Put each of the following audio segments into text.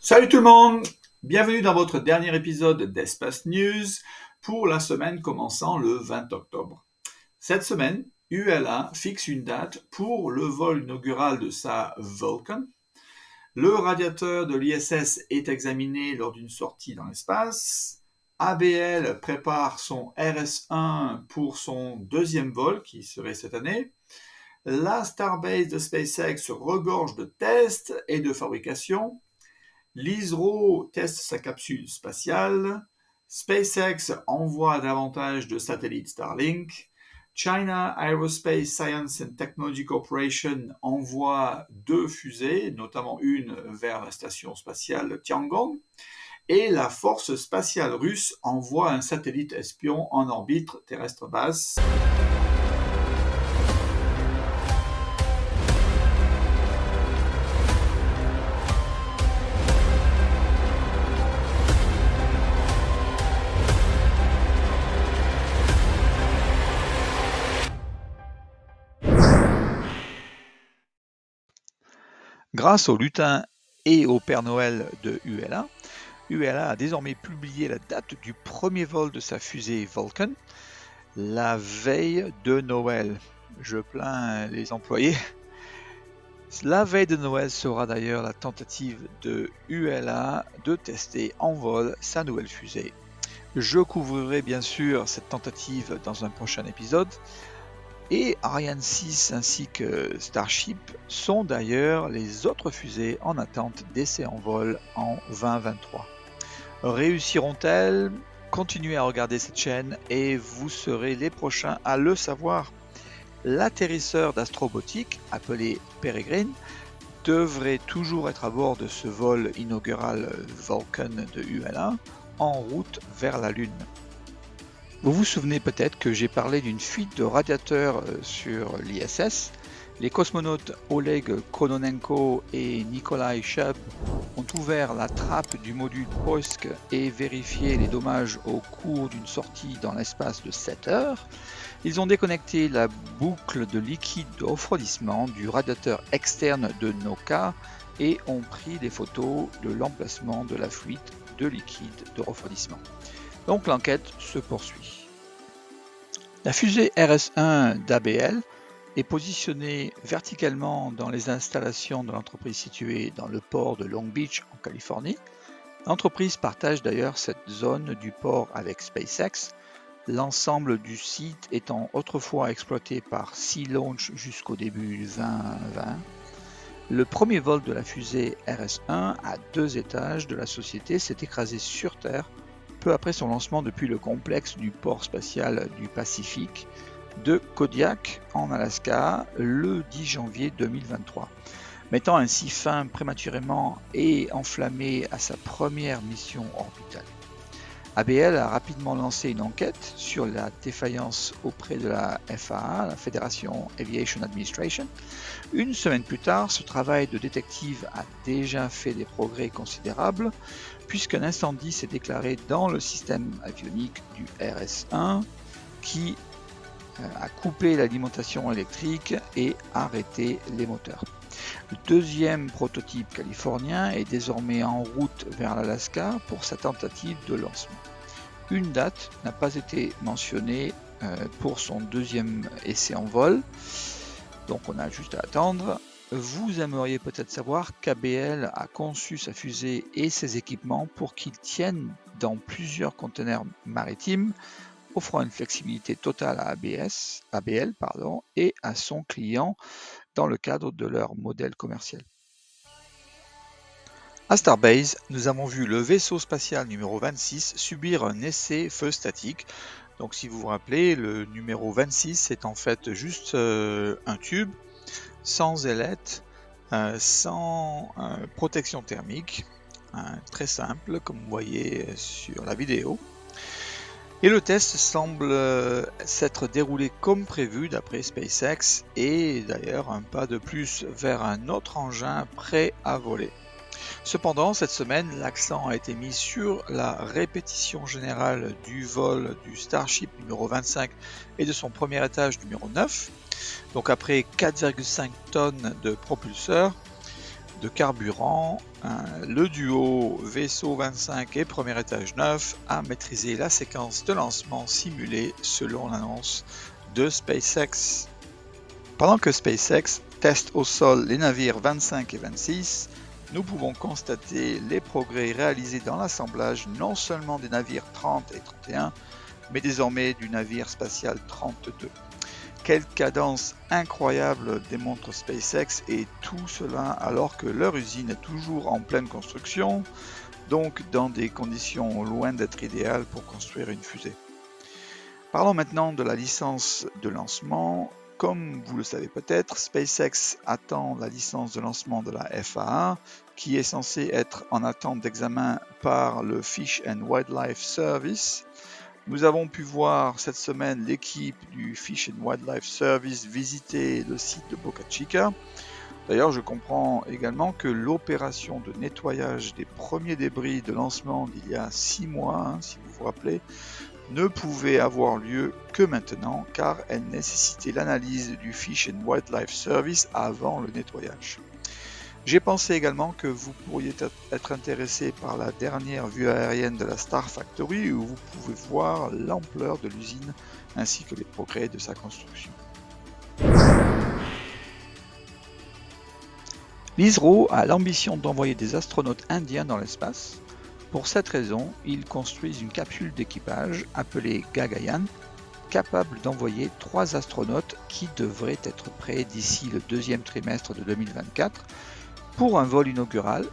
Salut tout le monde! Bienvenue dans votre dernier épisode d'Espace News pour la semaine commençant le 20 octobre. Cette semaine, ULA fixe une date pour le vol inaugural de sa Vulcan. Le radiateur de l'ISS est examiné lors d'une sortie dans l'espace. ABL prépare son RS-1 pour son deuxième vol qui serait cette année. La Starbase de SpaceX regorge de tests et de fabrication. L'ISRO teste sa capsule spatiale. SpaceX envoie davantage de satellites Starlink. China Aerospace Science and Technology Corporation envoie 2 fusées, notamment une vers la station spatiale Tiangong. Et la force spatiale russe envoie un satellite espion en orbite terrestre basse. Grâce au lutin et au Père Noël de ULA, ULA a désormais publié la date du premier vol de sa fusée Vulcan, la veille de Noël. Je plains les employés. La veille de Noël sera d'ailleurs la tentative de ULA de tester en vol sa nouvelle fusée. Je couvrirai bien sûr cette tentative dans un prochain épisode. Et Ariane 6 ainsi que Starship sont d'ailleurs les autres fusées en attente d'essai en vol en 2023. Réussiront-elles? Continuez à regarder cette chaîne et vous serez les prochains à le savoir. L'atterrisseur d'Astrobotic, appelé Peregrine, devrait toujours être à bord de ce vol inaugural Vulcan de ULA en route vers la Lune. Vous vous souvenez peut-être que j'ai parlé d'une fuite de radiateurs sur l'ISS. Les cosmonautes Oleg Kononenko et Nikolai Chubb ont ouvert la trappe du module Poisk et vérifié les dommages au cours d'une sortie dans l'espace de 7 heures. Ils ont déconnecté la boucle de liquide de refroidissement du radiateur externe de Noka et ont pris des photos de l'emplacement de la fuite de liquide de refroidissement. Donc l'enquête se poursuit. La fusée RS-1 d'ABL est positionnée verticalement dans les installations de l'entreprise située dans le port de Long Beach en Californie. L'entreprise partage d'ailleurs cette zone du port avec SpaceX, l'ensemble du site étant autrefois exploité par Sea Launch jusqu'au début 2020. Le premier vol de la fusée RS-1 à 2 étages de la société s'est écrasé sur Terre peu après son lancement depuis le complexe du port spatial du Pacifique de Kodiak en Alaska le 10 janvier 2023, mettant ainsi fin prématurément et enflammé à sa première mission orbitale. ABL a rapidement lancé une enquête sur la défaillance auprès de la FAA, la Federation Aviation Administration. Une semaine plus tard, ce travail de détective a déjà fait des progrès considérables, puisqu'un incendie s'est déclaré dans le système avionique du RS-1 qui a coupé l'alimentation électrique et arrêté les moteurs. Le deuxième prototype californien est désormais en route vers l'Alaska pour sa tentative de lancement. Une date n'a pas été mentionnée pour son deuxième essai en vol, donc on a juste à attendre. Vous aimeriez peut-être savoir qu'ABL a conçu sa fusée et ses équipements pour qu'ils tiennent dans plusieurs conteneurs maritimes, offrant une flexibilité totale à ABL et à son client dans le cadre de leur modèle commercial. À Starbase, nous avons vu le vaisseau spatial numéro 26 subir un essai feu statique. Donc si vous vous rappelez, le numéro 26 c'est en fait juste un tube, sans ailette, sans protection thermique, très simple comme vous voyez sur la vidéo. Et le test semble s'être déroulé comme prévu d'après SpaceX et d'ailleurs un pas de plus vers un autre engin prêt à voler. Cependant, cette semaine, l'accent a été mis sur la répétition générale du vol du Starship numéro 25 et de son premier étage numéro 9. Donc après 4,5 tonnes de propulseur, de carburant, le duo vaisseau 25 et premier étage 9 a maîtrisé la séquence de lancement simulée selon l'annonce de SpaceX. Pendant que SpaceX teste au sol les navires 25 et 26, nous pouvons constater les progrès réalisés dans l'assemblage non seulement des navires 30 et 31, mais désormais du navire spatial 32. Quelle cadence incroyable démontre SpaceX, et tout cela alors que leur usine est toujours en pleine construction, donc dans des conditions loin d'être idéales pour construire une fusée. Parlons maintenant de la licence de lancement. Comme vous le savez peut-être, SpaceX attend la licence de lancement de la FAA, qui est censée être en attente d'examen par le Fish and Wildlife Service. Nous avons pu voir cette semaine l'équipe du Fish and Wildlife Service visiter le site de Boca Chica. D'ailleurs, je comprends également que l'opération de nettoyage des premiers débris de lancement d'il y a 6 mois, si vous vous rappelez, ne pouvait avoir lieu que maintenant, car elle nécessitait l'analyse du Fish and Wildlife Service avant le nettoyage. J'ai pensé également que vous pourriez être intéressé par la dernière vue aérienne de la Star Factory, où vous pouvez voir l'ampleur de l'usine ainsi que les progrès de sa construction. L'ISRO a l'ambition d'envoyer des astronautes indiens dans l'espace. Pour cette raison, ils construisent une capsule d'équipage appelée Gaganyaan, capable d'envoyer 3 astronautes qui devraient être prêts d'ici le deuxième trimestre de 2024 pour un vol inaugural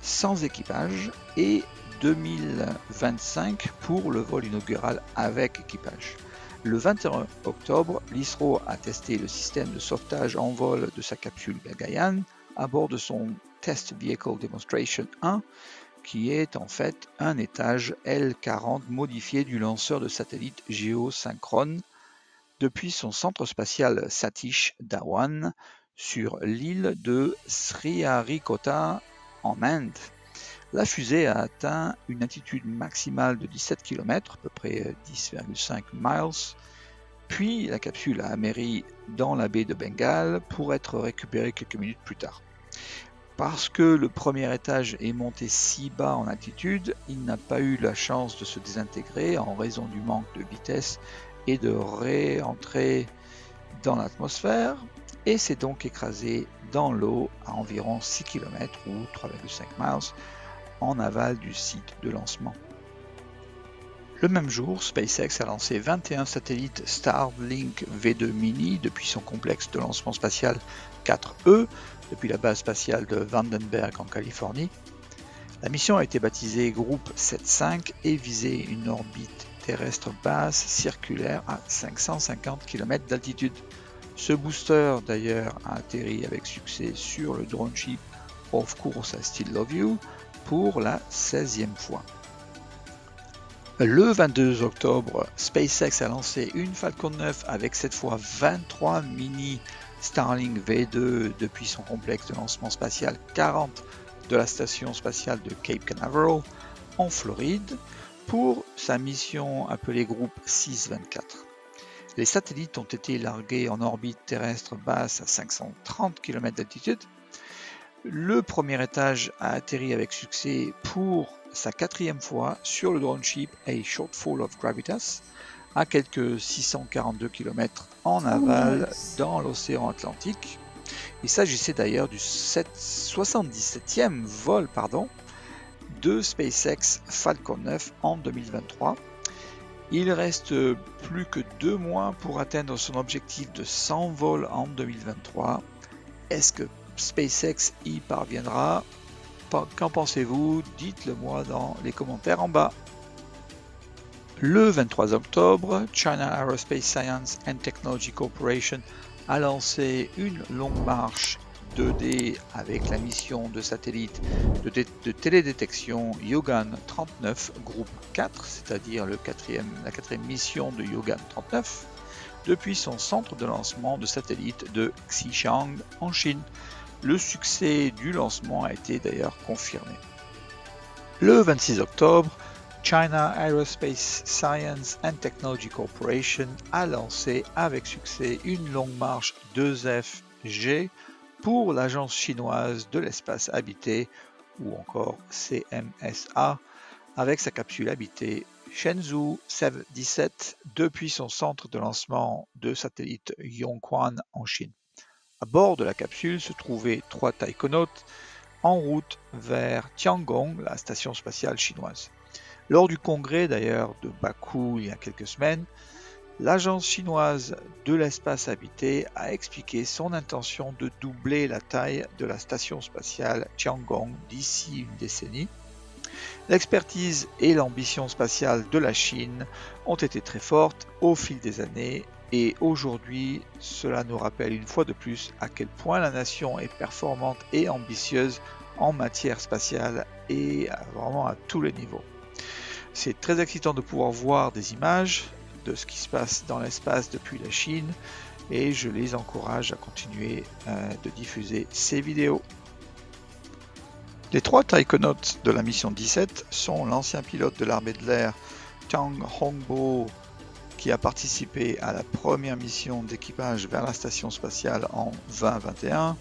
sans équipage et 2025 pour le vol inaugural avec équipage. Le 21 octobre, l'ISRO a testé le système de sauvetage en vol de sa capsule Gaganyaan à bord de son Test Vehicle Demonstration 1, qui est en fait un étage L40 modifié du lanceur de satellite géosynchrone depuis son centre spatial Satish Dhawan sur l'île de Sriharikota en Inde. La fusée a atteint une altitude maximale de 17 km, à peu près 10,5 miles, puis la capsule a atterri dans la baie de Bengale pour être récupérée quelques minutes plus tard. Parce que le premier étage est monté si bas en altitude, il n'a pas eu la chance de se désintégrer en raison du manque de vitesse et de réentrer dans l'atmosphère, et s'est donc écrasé dans l'eau à environ 6 km ou 3,5 miles en aval du site de lancement. Le même jour, SpaceX a lancé 21 satellites Starlink V2 Mini depuis son complexe de lancement spatial 4E, depuis la base spatiale de Vandenberg en Californie. La mission a été baptisée Groupe 7.5 et visait une orbite terrestre basse circulaire à 550 km d'altitude. Ce booster d'ailleurs a atterri avec succès sur le drone ship Of Course I Still Love You pour la 16e fois. Le 22 octobre, SpaceX a lancé une Falcon 9 avec cette fois 23 mini Starlink V2 depuis son complexe de lancement spatial 40 de la station spatiale de Cape Canaveral en Floride pour sa mission appelée Groupe 624. Les satellites ont été largués en orbite terrestre basse à 530 km d'altitude. Le premier étage a atterri avec succès pour sa 4e fois sur le drone ship A Shortfall of Gravitas à quelques 642 km en aval dans l'océan Atlantique. Il s'agissait d'ailleurs du 77e vol de SpaceX Falcon 9 en 2023. Il reste plus que 2 mois pour atteindre son objectif de 100 vols en 2023. Est-ce que SpaceX y parviendra? Qu'en pensez-vous? Dites-le moi dans les commentaires en bas. Le 23 octobre, China Aerospace Science and Technology Corporation a lancé une longue marche 2D avec la mission de satellite de télédétection Yogan 39 groupe 4, c'est-à-dire la quatrième mission de Yogan 39, depuis son centre de lancement de satellite de Xichang en Chine. Le succès du lancement a été d'ailleurs confirmé. Le 26 octobre, China Aerospace Science and Technology Corporation a lancé avec succès une longue marche 2FG pour l'Agence chinoise de l'espace habité, ou encore CMSA, avec sa capsule habitée Shenzhou 17 depuis son centre de lancement de satellite Yongquan en Chine. À bord de la capsule se trouvaient 3 taïkonautes en route vers Tiangong, la station spatiale chinoise. Lors du congrès d'ailleurs de Bakou il y a quelques semaines, l'agence chinoise de l'espace habité a expliqué son intention de doubler la taille de la station spatiale Tiangong d'ici une décennie. L'expertise et l'ambition spatiale de la Chine ont été très fortes au fil des années et aujourd'hui, cela nous rappelle une fois de plus à quel point la nation est performante et ambitieuse en matière spatiale et vraiment à tous les niveaux. C'est très excitant de pouvoir voir des images de ce qui se passe dans l'espace depuis la Chine et je les encourage à continuer de diffuser ces vidéos. Les 3 taïkonautes de la mission 17 sont l'ancien pilote de l'armée de l'air Tang Hongbo, qui a participé à la première mission d'équipage vers la station spatiale en 2021,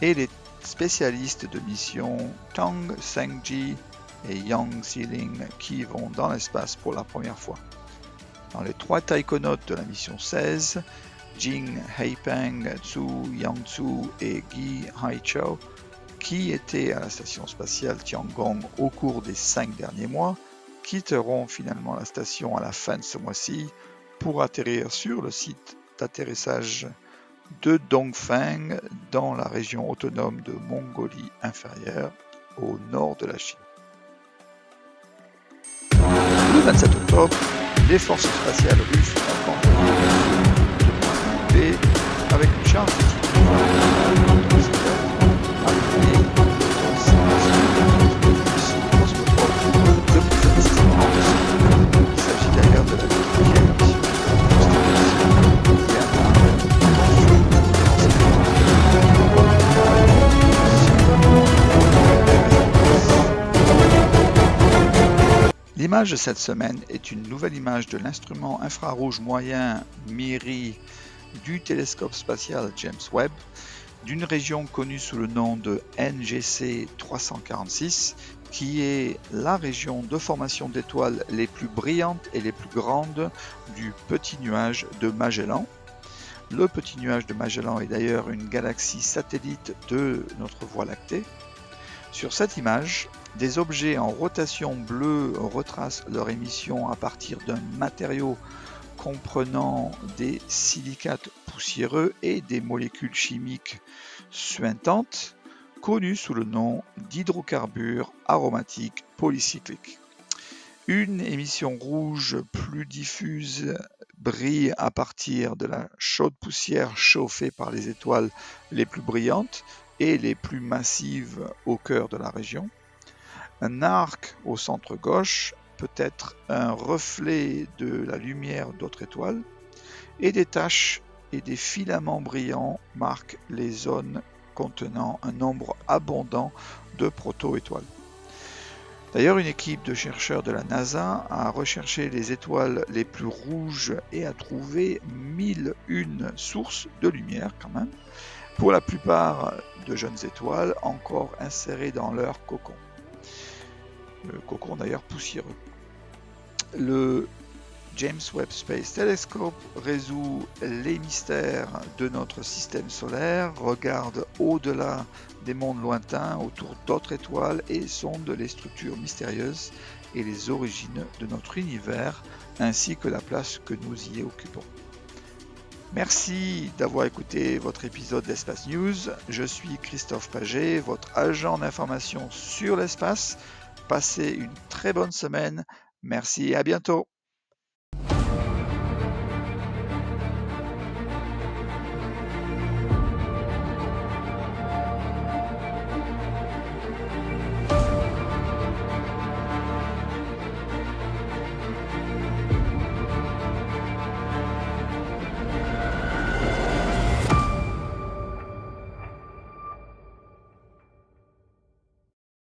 et les spécialistes de mission Tang Zhengji et Yang Xiling qui vont dans l'espace pour la première fois. Dans les 3 taïkonautes de la mission 16, Jing Heipeng, Zhu Yangzhu et Guy Haichao, qui étaient à la station spatiale Tiangong au cours des 5 derniers mois, quitteront finalement la station à la fin de ce mois-ci pour atterrir sur le site d'atterrissage de Dongfeng dans la région autonome de Mongolie inférieure au nord de la Chine. Le 27 octobre, les forces spatiales russes ont envoyé avec une charge L'image de cette semaine est une nouvelle image de l'instrument infrarouge moyen MIRI du télescope spatial James Webb, d'une région connue sous le nom de NGC 346, qui est la région de formation d'étoiles les plus brillantes et les plus grandes du petit nuage de Magellan. Le petit nuage de Magellan est d'ailleurs une galaxie satellite de notre Voie lactée. Sur cette image, des objets en rotation bleue retracent leur émission à partir d'un matériau comprenant des silicates poussiéreux et des molécules chimiques suintantes, connues sous le nom d'hydrocarbures aromatiques polycycliques. Une émission rouge plus diffuse brille à partir de la chaude poussière chauffée par les étoiles les plus brillantes et les plus massives au cœur de la région. Un arc au centre gauche peut être un reflet de la lumière d'autres étoiles, et des taches et des filaments brillants marquent les zones contenant un nombre abondant de proto-étoiles. D'ailleurs, une équipe de chercheurs de la NASA a recherché les étoiles les plus rouges et a trouvé 1001 sources de lumière quand même, pour la plupart de jeunes étoiles encore insérées dans leur cocon. Le cocon d'ailleurs poussiéreux. Le James Webb Space Telescope résout les mystères de notre système solaire, regarde au-delà des mondes lointains, autour d'autres étoiles et sonde les structures mystérieuses et les origines de notre univers, ainsi que la place que nous y occupons. Merci d'avoir écouté votre épisode d'Espace News. Je suis Christophe Paget, votre agent d'information sur l'espace. Passez une très bonne semaine. Merci et à bientôt.